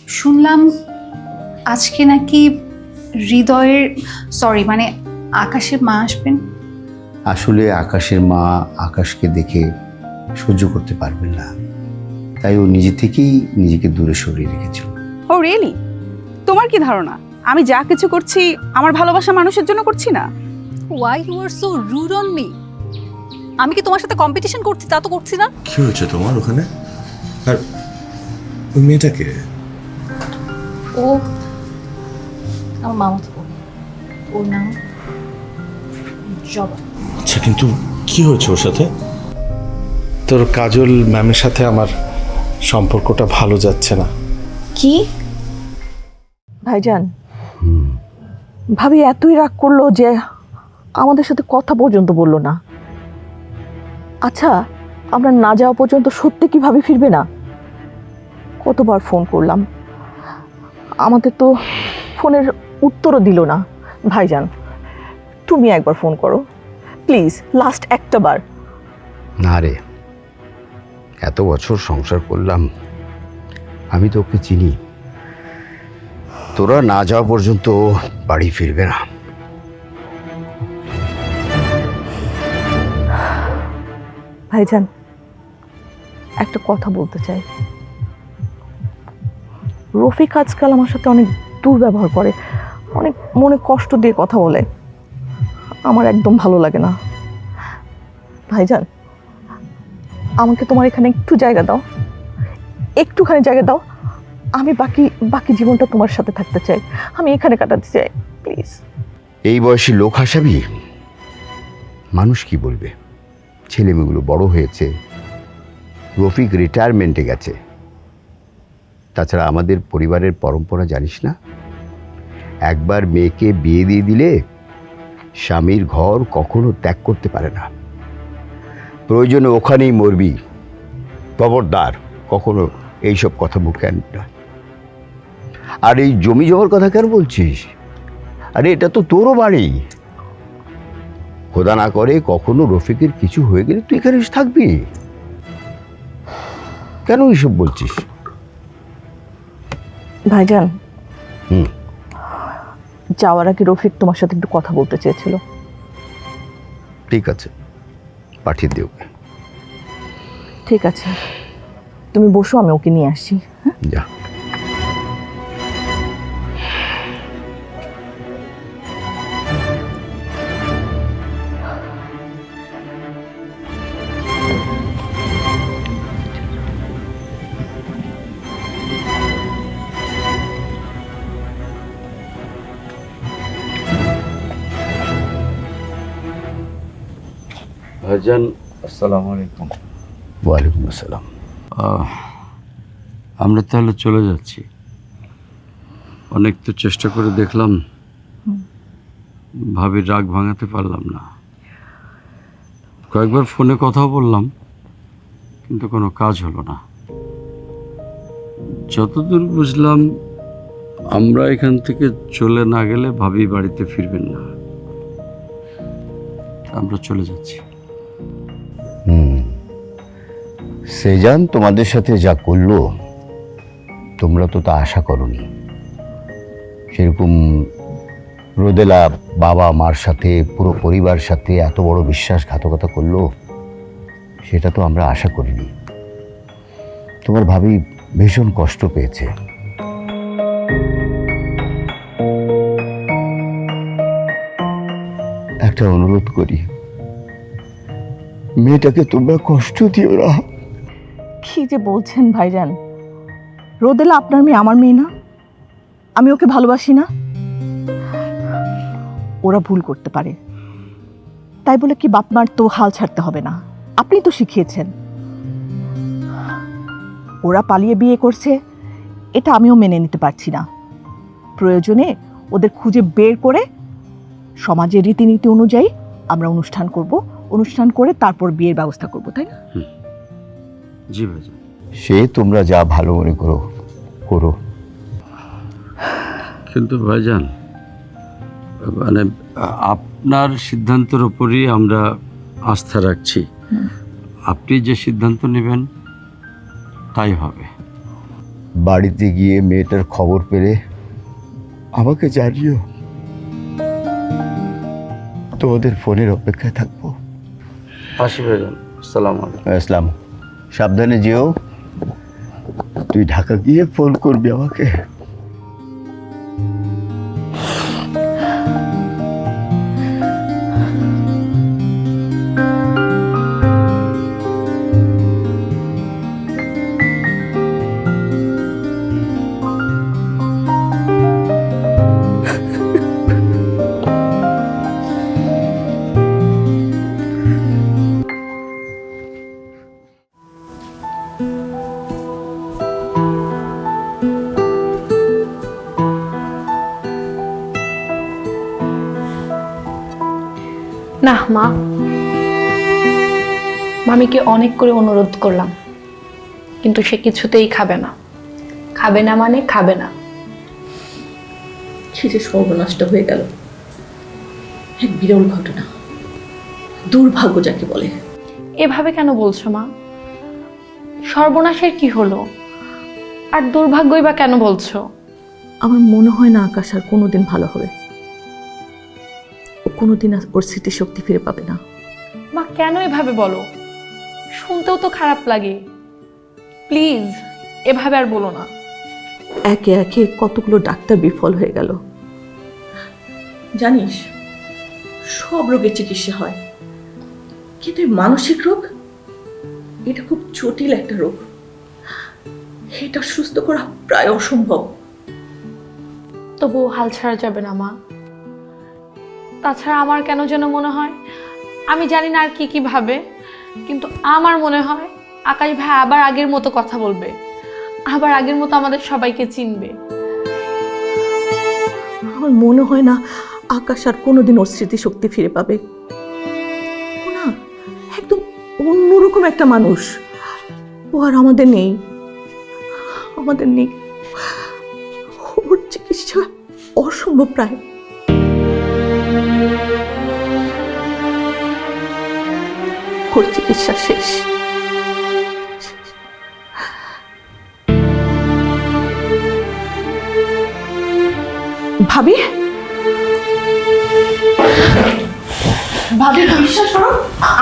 শুনলাম আজকে নাকি হৃদয়ের মানে আকাশের মা আসবেন। আসলে আকাশের মা আকাশকে দেখে সহ্য করতে পারবেন না, তাই ও নিজে থেকেই নিজেকে দূরে সরিয়ে রেখেছিল। ও রিয়েলি? তোমার কি ধারণা আমি যা কিছু করছি আমার ভালোবাসা মানুষের জন্য করছি না? Why you are so rude on me? আমি কি তোমার সাথে কম্পিটিশন করছি? তা তো করছি না। কি হয়েছে তোমার ওখানে? আর ওই মেয়েটাকে? ও আমার মামা তো, ওর নাম জবা। আচ্ছা, কিন্তু কি হয়েছে ওর সাথে? তোর কাজল ম্যামের সাথে আমার সম্পর্কটা ভালো যাচ্ছে না। কি ভাইজান, ভাবি এতই রাগ করলো যে আমাদের সাথে কথা পর্যন্ত বললো না। আচ্ছা, আমরা না যাওয়া পর্যন্ত সত্যি কি ভাবি ফিরবে না? কতবার ফোন করলাম, আমাদের তো ফোনের উত্তরও দিল না। ভাইজান, তুমি একবার ফোন করো প্লিজ, লাস্ট একটা বার। না রে, এত বছর সংসার করলাম, আমি তো ওকে চিনি। তোরা না যাওয়া পর্যন্ত বাড়ি ফিরবে না। ভাইজান, একটা কথা বলতে চাই। রফিক আজকাল আমার সাথে অনেক দুর্ব্যবহার করে, অনেক মনে কষ্ট দিয়ে কথা বলে, আমার একদম ভালো লাগে না। ভাইজান, আমাকে তোমার এখানে একটু জায়গা দাও, একটুখানি জায়গা দাও। আমি বাকি জীবনটা তোমার সাথে থাকতে চাই, আমি এখানে কাটাতে চাই, প্লিজ। এই বয়সী লোক হাসাবি? মানুষ কি বলবে? ছেলেমেয়েগুলো বড় হয়েছে, রফিক রিটায়ারমেন্টে গেছে। তাছাড়া আমাদের পরিবারের পরম্পরা জানিস না, একবার মেয়েকে বিয়ে দিয়ে দিলে স্বামীর ঘর কখনো ত্যাগ করতে পারে না, প্রয়োজনে ওখানেই মরবি। খবরদার কখনো এইসব কথা মুখে আনবি না। আর এই জমি জমার কথা কেন বলছিস? আরে এটা তো তোরও বাড়ি। খোদা না করে কখনো রফিকের কিছু হয়ে গেলে তুই এখানে এসে থাকবি। কেন এইসব বলছিস? ভাইজান, যাওয়ার আগে রফিক তোমার সাথে একটু কথা বলতে চেয়েছিল। ঠিক আছে, পাঠিয়ে দিও। ঠিক আছে, তুমি বসো, আমি ওকে নিয়ে আসছি। যা। ভাইজান, আসসালামু আলাইকুম। ওয়ালাইকুম আসসালাম। আমরা তাহলে চলে যাচ্ছি। অনেক তো চেষ্টা করে দেখলাম, ভাবির রাগ ভাঙাতে পারলাম না। কয়েকবার ফোনে কথাও বললাম, কিন্তু কোনো কাজ হলো না। যতদূর বুঝলাম, আমরা এখান থেকে চলে না গেলে ভাবি বাড়িতে ফিরবেন না। আমরা চলে যাচ্ছি। সেজান তোমাদের সাথে যা করলো, তোমরা তো তা আশা করনি। সেরকম রোদেলা বাবা মার সাথে, পুরো পরিবার সাথে এত বড় বিশ্বাসঘাতকতা করলো, সেটা তো আমরা আশা করিনি। তোমার ভাবি ভীষণ কষ্ট পেয়েছে। একটা অনুরোধ করি, মেয়েটাকে তোমরা কষ্ট দিও না। কি যে বলছেন ভাইজান, রোদেলা আপনার মেয়ে, আমার মেয়ে না? আমি ওকে ভালোবাসি না? ওরা ভুল করতে পারে, তাই বলে কি বাপ মার তো হাল ছাড়তে হবে না? আপনি তো শিখিয়েছেন। ওরা পালিয়ে বিয়ে করছে, এটা আমিও মেনে নিতে পারছি না। প্রয়োজনে ওদের খুঁজে বের করে সমাজের রীতিনীতি অনুযায়ী আমরা অনুষ্ঠান করব, অনুষ্ঠান করে তারপর বিয়ের ব্যবস্থা করব, তাই না? জি ভাইজান। সে তোমরা যা ভালো মনে করো করো। কিন্তু ভাইজান, মানে আপনার সিদ্ধান্তের উপরই আমরা আস্থা রাখছি। আপনি যে সিদ্ধান্ত নেবেন তাই হবে। বাড়িতে গিয়ে মেয়েটার খবর পেলে আমাকে জানিও। তোমাদের ফোনের অপেক্ষায় থাকবো। আসি ভাইজান, আসসালামু আলাইকুম। ইসলাম, সাবধানে যেও। তুই ঢাকা গিয়ে ফোন করবি আমাকে। না মা, মামিকে অনেক করে অনুরোধ করলাম, কিন্তু সে কিছুতেই খাবে না। খাবে না মানে খাবে না। সে যে সর্বনষ্ট হয়ে গেল, এক বিরল ঘটনা, দুর্ভাগ্য যাকে বলে। এভাবে কেন বলছো মা? সর্বনাশের কি হলো? আর দুর্ভাগ্যই বা কেন বলছো? আমার মনে হয় না আকাশ আর কোনোদিন ভালো হবে। ও কোনোদিন আর ওর স্মৃতিশক্তি ফিরে পাবে না। মা কেন এভাবে বলো? শুনতেও তো খারাপ লাগে। প্লিজ এভাবে আর বলো না। একে একে কতগুলো ডাক্তার বিফল হয়ে গেল। জানিস, সব রোগের চিকিৎসা হয়, কিন্তু এই মানসিক রোগ, এটা খুব জটিল একটা রোগ। এটা সুস্থ করা প্রায় অসম্ভব। তবুও হাল ছাড়া যাবে না মা। তাছাড়া আমার কেন যেন মনে হয়, আমি জানি না আর কি কি ভাবে, কিন্তু আমার মনে হয় আকাশ ভাই আবার আগের মতো কথা বলবে, আবার আগের মতো আমাদের সবাইকে চিনবে। আমার মনে হয় না আকাশ আর কোনোদিন ওর স্মৃতিশক্তি ফিরে পাবে। ও না একদম অন্যরকম একটা মানুষ। ও আর আমাদের নেই, আমাদের নেই। ওর চিকিৎসা অসম্ভব প্রায়। ওর চিকিৎসা শেষ। ভাবি, ভাবি বিশ্বাস করো,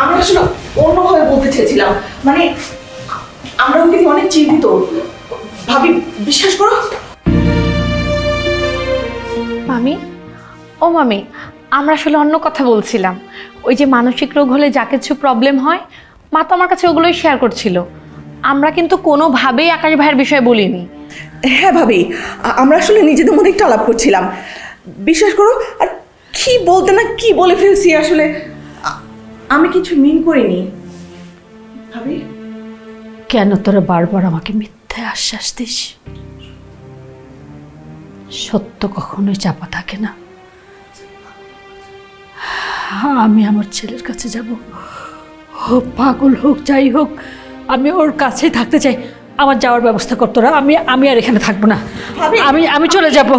আমরা আসলে অন্যভাবে বলতে চেয়েছিলাম। মানে আমরা ওকে নিয়ে অনেক চিন্তিত। ভাবি বিশ্বাস করো। মামি, ও মামি, আমরা আসলে অন্য কথা বলছিলাম। ওই যে মানসিক রোগ হলে যা কিছু প্রবলেম হয়, মা তো আমার কাছে ওগুলোই শেয়ার করছিল। আমরা কিন্তু কোনোভাবেই আকাশ ভাইয়ের বিষয়ে বলিনি। হ্যাঁ ভাবি, আমরা আসলে নিজেদের মধ্যে একটু আলাপ করছিলাম। বিশ্বাস করো, আর কি বলতে না কি বলে ফেলছি। আসলে আমি কিছু মিন করিনি ভাবি। কেন তোরা বারবার আমাকে মিথ্যে আশ্বাস দিস? সত্য কখনোই চাপা থাকে না। আমি আমার ছেলের কাছে যাব, হোক পাগল হোক যাই হোক, আমি ওর কাছেই থাকতে চাই। আমার যাওয়ার ব্যবস্থা কর তোরা। আমি আর এখানে থাকবো না। আমি চলে যাব।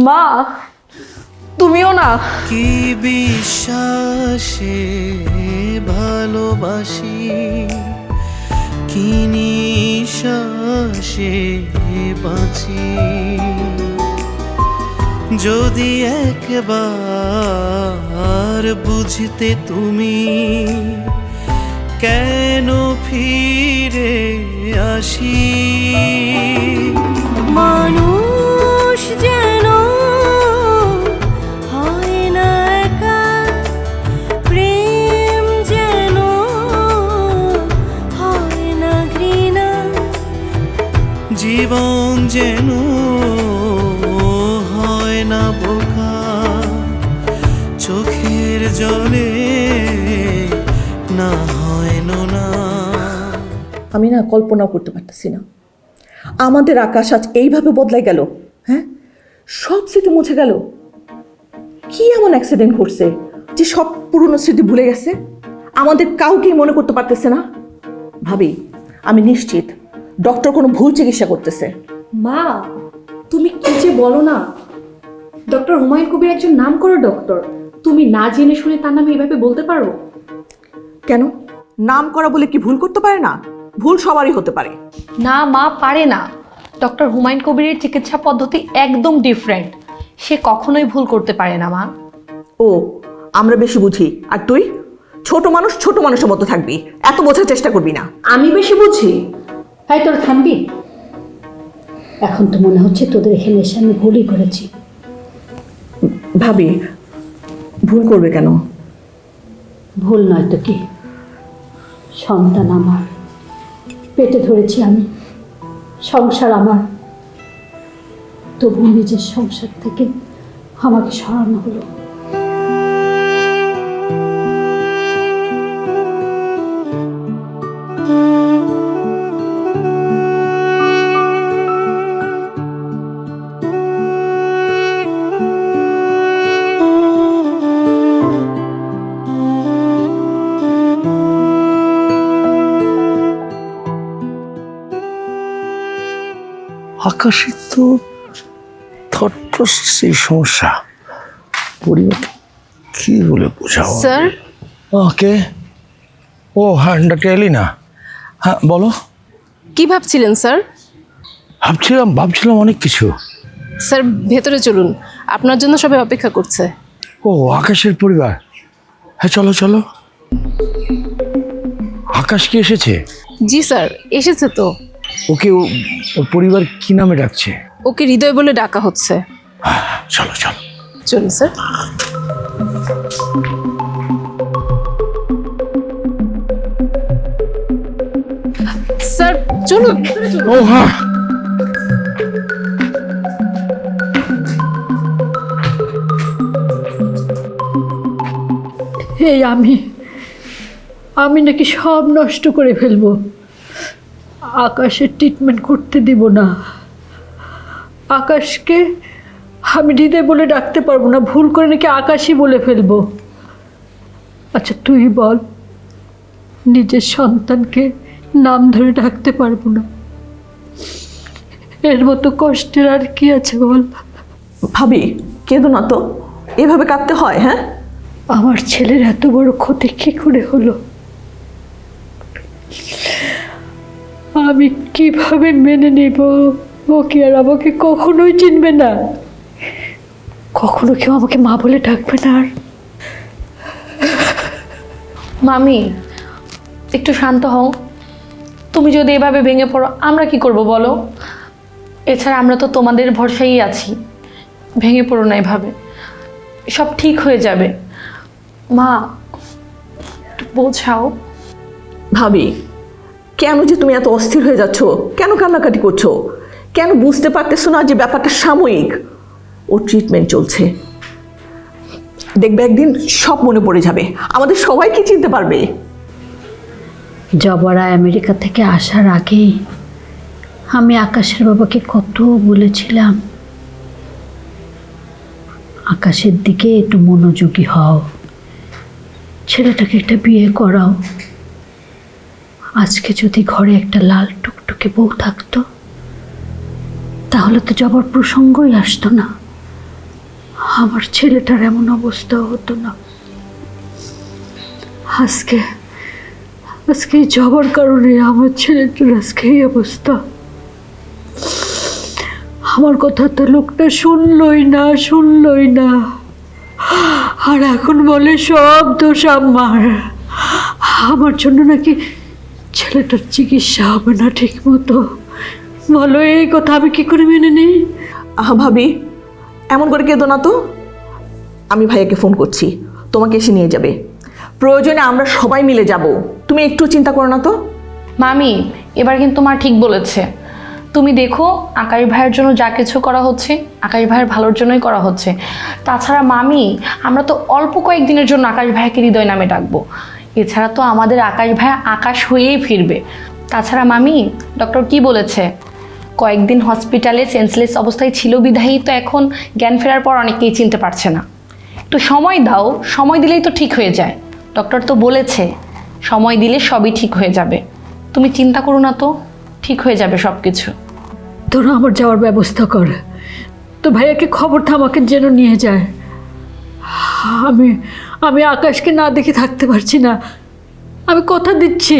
মা তুমিও না। কি বিশ্বাসে ভালোবাসি, কি নিঃশ্বাসে বাঁচি, যদি একবার বুঝতে তুমি কেন ফিরে আসি। মানুষ যেন হয় না একা, প্রেম যেন হয় না ঘৃণা, জীবন যেন হয় না বোকা, চোখের জলে না হয় না। আমি না কল্পনাও করতে পারতেছি না আমাদের আকাশ আজ এইভাবে বদলাই গেল। হ্যাঁ, সব স্মৃতি মুছে গেল। কি এমন অ্যাক্সিডেন্ট ঘটছে যে সব পুরনো স্মৃতি ভুলে গেছে? আমাদের কাউকেই মনে করতে পারতেছে না। ভাবি, আমি নিশ্চিত ডক্টর কোনো ভুল চিকিৎসা করতেছে। মা তুমি কি যে বলো না, ডক্টর হুমায়ুন কবির একজন নামকরা ডক্টর। তুমি না জেনে শুনে তার নামে এইভাবে বলতে পারো? কেন? নাম করা বলে কি ভুল করতে পারে না? ভুল সবারই হতে পারে। না মা, পারে না। ডক্টর হুমায়ুন কবিরের চিকিৎসা পদ্ধতি একদম ডিফারেন্ট। সে কখনোই ভুল করতে পারে না মা। ও, আমরা বেশি বুঝি আর তুই ছোট মানুষ ছোট মানুষের মতো থাকবি, এত বোঝার চেষ্টা করবি না। আমি বেশি বুঝি? তাই তোর থামবি? এখন তো মনে হচ্ছে তোদের এখানে এসে আমি ভুলই করেছি। ভাবি, ভুল করবে কেন? ভুল নয় তো কি, সন্তান আমার, পেটে ধরেছি আমি, সংসার আমার, তবু নিজের সংসার থেকে আমাকে সরানো হলো। আকাশের তো থট্টসি সমস্যা, পরিবার কি বলে বোঝাও? স্যার। ওকে, ও হ্যাঁ, ডাক্তার এলিনা। হ্যাঁ বলো। কি ভাবছিলেন স্যার? ভাবছিলাম অনেক কিছু। স্যার ভেতরে চলুন, আপনার জন্য সবাই অপেক্ষা করছে। ও, আকাশের পরিবার। হ্যাঁ চলো চলো। আকাশ কি এসেছে? জি স্যার, এসেছে তো। ওকে ওর পরিবার কি নামে ডাকছে? ওকে হৃদয় বলে ডাকা হচ্ছে। চলো চলো চলুন স্যার। স্যার চলুন। ও হ্যাঁ। এই আমি নাকি সব নষ্ট করে ফেলবো, আকাশের ট্রিটমেন্ট করতে দিব না, আকাশকে আমি হৃদয় বলে ডাকতে পারবো না, ভুল করে নাকি আকাশই বলে ফেলবো। আচ্ছা তুই বল, নিজের সন্তানকে নাম ধরে ডাকতে পারবো না, এর মতো কষ্টের আর কি আছে বল? ভাবি, কেঁদো না তো, এভাবে কাঁদতে হয়? হ্যাঁ, আমার ছেলের এত বড় ক্ষতি কি করে হলো, আমি কিভাবে মেনে নেব? ও কি আর আমাকে কখনোই চিনবে না, কখনো কেউ আমাকে মা বলে ডাকবে না আর। মামি একটু শান্ত হও। তুমি যদি এভাবে ভেঙে পড়ো আমরা কি করব বলো? এছাড়া আমরা তো তোমাদের ভরসায় আছি। ভেঙে পড়ো না এভাবে, সব ঠিক হয়ে যাবে। মা একটু বোঝাও। ভাবি, কেন যে তুমি এত অস্থির হয়ে যাচ্ছ? কেন কান্নাকাটি করছো? কেন বুঝতে পারতেছো না যে ব্যাপারটা সাময়িক? ওর ট্রিটমেন্ট চলছে, দেখবে একদিন সব মনে পড়ে যাবে, আমাদের সবাইকে চিনতে পারবে। জবরা আমেরিকা থেকে আসার আগেই আমি আকাশের বাবাকে কত বলেছিলাম, আকাশের দিকে একটু মনোযোগী হও, ছেলেটাকে একটা বিয়ে করাও। আজকে যদি ঘরে একটা লাল টুকটুকে বউ থাকতো তাহলে তো যাবার প্রসঙ্গই আসতো না, আমার ছেলেটার এমন অবস্থা হতো না। আজকে যাবার কারণে আমার ছেলেটার আজকে এই অবস্থা। আমার কথা তো লোকটা শুনলই না, আর এখন বলে সব দোষ আমার জন্য নাকি ছেলেটার চিকিৎসা হবে না ঠিক মতো। বলো, এই কথা আমি কি করে মেনে নিই? ভাবি, এমন করে কেঁদো না তো। আমি ভাইয়াকে ফোন করছি, তোমাকে এসে নিয়ে যাবে, প্রয়োজনে আমরা সবাই মিলে যাব। তুমি একটু চিন্তা করো না তো। মামি এবার কিন্তু মা ঠিক বলেছে। তুমি দেখো আকাশ ভাইয়ের জন্য যা কিছু করা হচ্ছে আকাশ ভাইয়ের ভালোর জন্যই করা হচ্ছে। তাছাড়া মামি, আমরা তো অল্প কয়েকদিনের জন্য আকাশ ভাইকে হৃদয় নামে ডাকবো, এছাড়া তো আমাদের আকাশ ভাইয়া আকাশ হয়েই ফিরবে। তাছাড়া মামি, ডক্টর কি বলেছে, কয়েকদিন হসপিটালে সেন্সলেস অবস্থায় ছিল বিধায়ী তো এখন জ্ঞান ফেরার পর অনেকেই চিনতে পারছে না। একটু সময় দাও, সময় দিলেই তো ঠিক হয়ে যায়। ডক্টর তো বলেছে সময় দিলে সবই ঠিক হয়ে যাবে। তুমি চিন্তা করো না তো, ঠিক হয়ে যাবে সব কিছু। তোরা আমার যাওয়ার ব্যবস্থা কর, তো ভাইয়াকে খবরটা আমাকে যেন নিয়ে যায়। আমি আকাশকে না দেখে থাকতে পারছি না, আমি কথা দিচ্ছি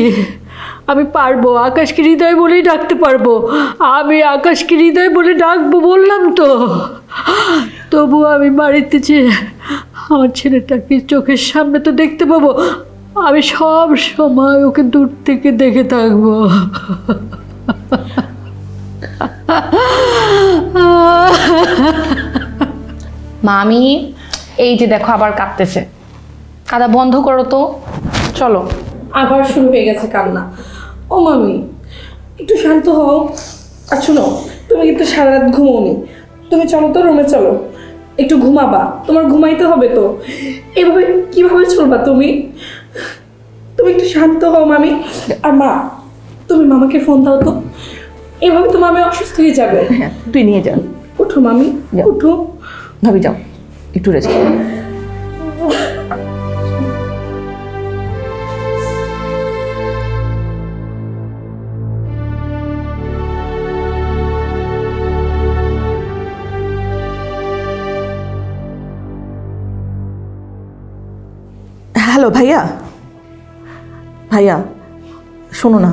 আমি পারবো, আকাশকে হৃদয় বলেই ডাকতে পারবো। আমি আকাশকে হৃদয় বলে ডাকবো বললাম তো। তবু আমি বাড়িতে যে আমার ছেলেটাকে চোখের সামনে তো দেখতে পাবো, আমি সব সময় ওকে দূর থেকে দেখে থাকবো। মামি, এই যে দেখো আবার কাঁদতেছে। কাঁদা বন্ধ করো তো, চলো। আবার শুরু হয়ে গেছে কান্না। ও মামি, একটু শান্ত হও। আর শোনো, তুমি কিন্তু সারা রাত ঘুমোনি। তুমি চলো তো, রুমে চলো, একটু ঘুমাবা। তোমার ঘুমাইতে হবে তো। এভাবে কিভাবে চলবা তুমি? তুমি একটু শান্ত হও মামি। আর মা, তুমি মামাকে ফোন দাও তো। এভাবে তো মামি অসুস্থ হয়ে যাবে। হ্যাঁ, তুই নিয়ে যা। উঠো মামি, উঠো। ভাবি যাও, একটু রেস্ট করো। হ্যালো ভাইয়া, ভাইয়া শোনো না,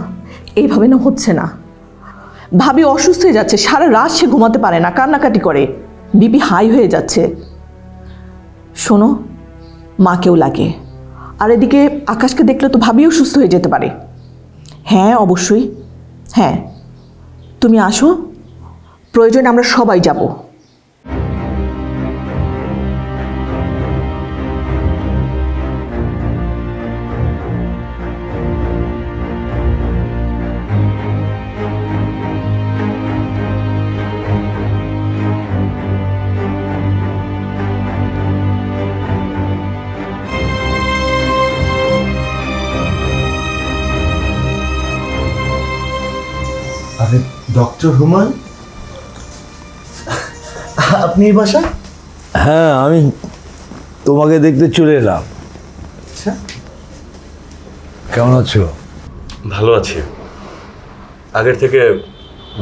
এইভাবে না হচ্ছে না। ভাবি অসুস্থ হয়ে যাচ্ছে, সারা রাত সে ঘুমাতে পারে না, কান্নাকাটি করে, বিপি হাই হয়ে যাচ্ছে। শোনো, মাকেও লাগে, আর এদিকে আকাশকে দেখলে তো ভাবিও সুস্থ হয়ে যেতে পারে। হ্যাঁ অবশ্যই, হ্যাঁ তুমি আসো, প্রয়োজনে আমরা সবাই যাব। আরে ডক্টর হুমায়ুন, আপনি এই বাসায়? হ্যাঁ, আমি তোমাকে দেখতে চলে এলাম। আচ্ছা, কেমন আছো? ভালো আছি, আগের থেকে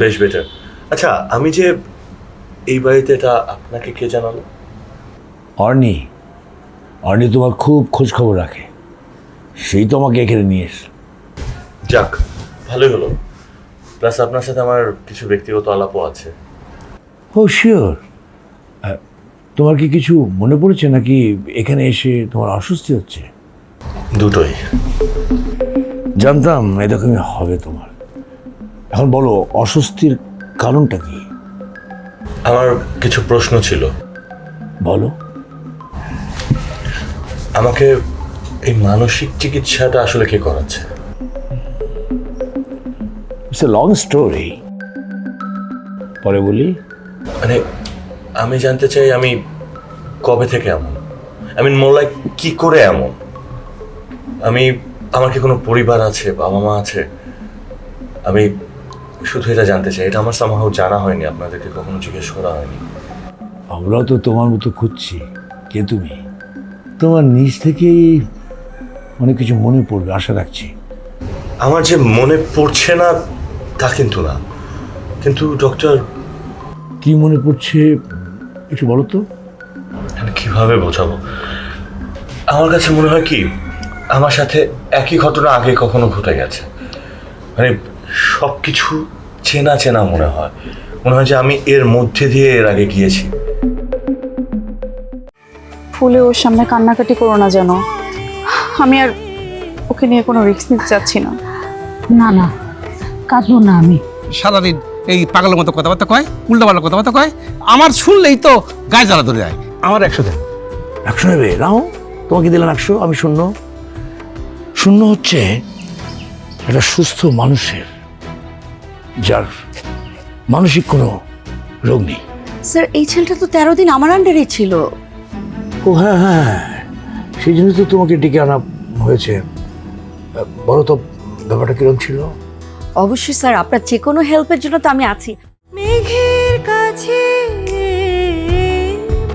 বেশ বেটার। আচ্ছা, আমি যে এই বাড়িতে, এটা আপনাকে কে জানালো? অর্নি। অর্নি তোমার খুব খোঁজ খবর রাখে, সেই তো আমাকে এখানে নিয়ে এসে। যাক, ভালোই হলো। প্লাস আপনার সাথে আমার কিছু ব্যক্তিগত আলাপও আছে। ও শিওর। তোমার কি কিছু মনে পড়েছে নাকি এখানে এসে তোমার অস্বস্তি হচ্ছে? দুটোই। জানতাম এরকমই হবে তোমার। এখন বলো, অস্বস্তির কারণটা কি? আমার কিছু প্রশ্ন ছিল। বলো। আমাকে এই মানসিক চিকিৎসাটা আসলে কে করাচ্ছে? ইটস এ লং স্টোরি, পরে বলি। মানে আমি জানতে চাই, আমি কবে থেকে এমন, আই মিন মোর লাইক কি করে এমন? আমার কি কোনো পরিবার আছে, বাবা মা আছে? আমি শুধু এটা জানতে চাই। এটা আমার সামহাও জানা হয়নি, আপনাদেরকে কখনো জিজ্ঞেস করা হয়নি। আমরাও তো তোমার মতো খুঁজছি কে তুমি। তোমার নিজ থেকেই অনেক কিছু মনে পড়বে আশা রাখছি। আমার যে মনে পড়ছে না তা কিন্তু না, কিন্তু ডক্টর, কি মনে পড়ছে একটু বলো তো। কিভাবে বোঝাবো? আমার কাছে মনে হয় কি, আমার সাথে একই ঘটনা আগে কখনো ঘটে গেছে। মানে সব কিছু চেনা চেনা মনে হয় যে আমি এর মধ্যে দিয়ে এর আগে গিয়েছি। ফুলে ওর সামনে কান্নাকাটি করো না যেন। আমি আর ওকে নিয়ে কোনো রিস্ক নিতে চাচ্ছি না। না না, কাঁদবো না আমি। সারাদিন এই পাগলের মতো কথাবার্তা কয়, উল্টাপাল্টা কথাবার্তা কয়, আমার শুনলেই তো গায়ে জ্বালা ধরে যায়। আমার 100 দেন। 100 নেবে? নাও, তোমাকে দিলাম 100, আমি 0। 0 হচ্ছে একটা সুস্থ মানুষের, যার মানসিক কোনো রোগ নেই। স্যার, এই ছেলেটা তো 13 দিন আমার আন্ডারে ছিল। ও হ্যাঁ হ্যাঁ, সেই জন্য তো তোমাকে ডেকে আনা হয়েছে। বলো তো ব্যাপারটা কিরকম ছিল? অবশ্যই স্যার, আপনার যে কোনো হেল্পের জন্য তো আমি আছি। মেঘের কাছে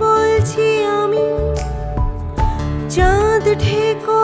বলছি আমি, চাঁদ ঢেকো